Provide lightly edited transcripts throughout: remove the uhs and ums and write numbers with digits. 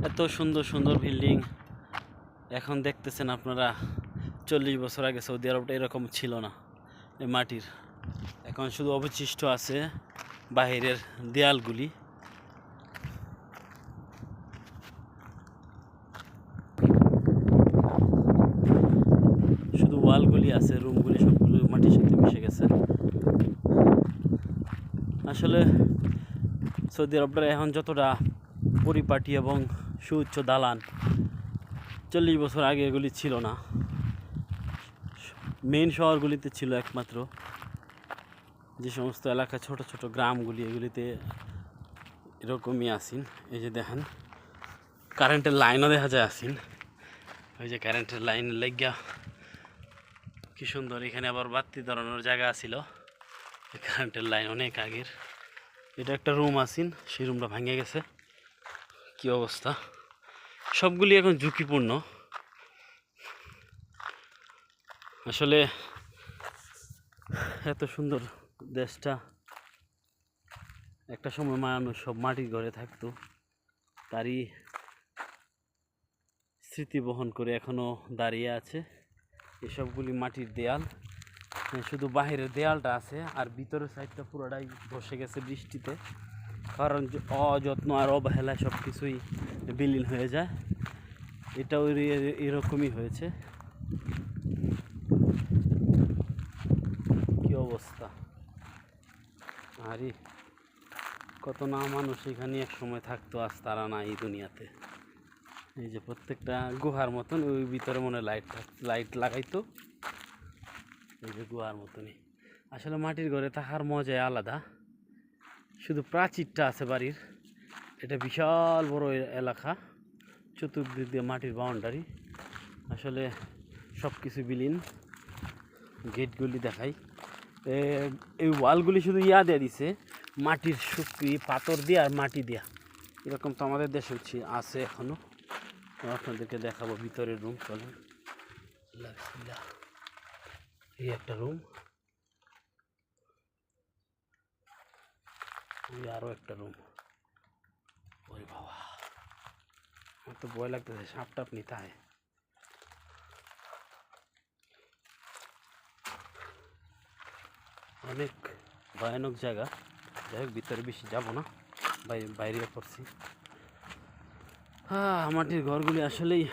এত সুন্দর সুন্দর বিল্ডিং এখন দেখতেছেন আপনারা। 40 বছর আগে সৌদি আরবটা এরকম ছিল না এই মাটির। এখন শুধু অবশিষ্ট আছে বাহিরের দেয়ালগুলি। শুধু ওয়ালগুলি আছে, রুমগুলি সবগুলো মাটির সাথে মিশে গেছে। আসলে সৌদি আরবটা এখন যতটা পরিপাটি এবং সুউচ্চ দালান, 40 বছর আগে এগুলি ছিল না। মেইন শহরগুলিতে ছিল একমাত্র। যে সমস্ত এলাকা ছোট ছোট গ্রামগুলি, এগুলিতে এরকমই আসিন। এই যে দেখেন কারেন্টের লাইনও দেখা যায় আসিন। ওই যে কারেন্টের লাইন লেগিয়া কি সুন্দর। এখানে আবার বাতি ধরানোর জায়গা ছিল। কারেন্টের লাইন অনেক আগের। এটা একটা রুম আসিন, সেই রুমটা ভেঙে গেছে। কি অবস্থা! সবগুলি এখন ঝুঁকিপূর্ণ। আসলে এত সুন্দর দেশটা, একটা সময় মানুষ সব মাটির ঘরে থাকতো, তারই স্মৃতি বহন করে এখনো দাঁড়িয়ে আছে। এসবগুলি মাটির দেয়াল, শুধু বাহিরের দেয়ালটা আছে, আর ভিতরের সাইডটা পুরোটাই ধসে গেছে বৃষ্টিতে। কারণ অযত্ন আর অবহেলায় সব কিছুই বিলীন হয়ে যায়। এটাও এরকমই হয়েছে। কি অবস্থা! আরে কত না মানুষ এখানে এক সময় থাকতো, আজ তারা না এই দুনিয়াতে। এই যে প্রত্যেকটা গুহার মতন, ওই ভিতরে মনে লাইট লাগাইতো। এই যে গুহার মতনই। আসলে মাটির ঘরে থাকার মজাই আলাদা। শুধু প্রাচীরটা আছে বাড়ির, এটা বিশাল বড় এলাকা, চতুর্দিক দিয়ে মাটির বাউন্ডারি। আসলে সব কিছু বিলীন। গেটগুলি দেখাই, এই ওয়ালগুলি শুধু দেওয়া দিছে মাটির শুকরি পাথর দিয়ে আর মাটি দিয়া। এরকম তো আমাদের দেশে আছে এখনো। আপনাদেরকে দেখাবো ভিতরের রুম। চলেন, এই একটা রুম, ওই আরো একটা রুম। ওই বাবা, আমার তো ভয় লাগতেছে, সাপ টাপ নিতে হয়। অনেক ভয়ানক জায়গা। যাই হোক, ভিতরে বেশি যাব না, বাইরে পড়ছি। মাটির ঘরগুলি আসলেই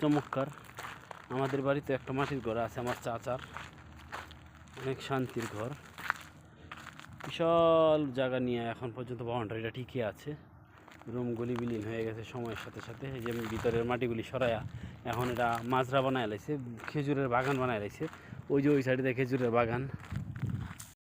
চমৎকার। আমাদের বাড়িতে একটা মাটির ঘর আছে, আমার চাচার। অনেক শান্তির ঘর, বিশাল জায়গা নিয়ে এখন পর্যন্ত বাউন্ডারিটা ঠিকই আছে। রুমগুলি বিলীন হয়ে গেছে সময়ের সাথে সাথে। এই যে ভিতরের মাটিগুলি সরাইয়া এখন এটা মাজরা বানায় লাইছে, খেজুরের বাগান বানায় লাইছে। ওই যে ওই সাইডে খেজুরের বাগান।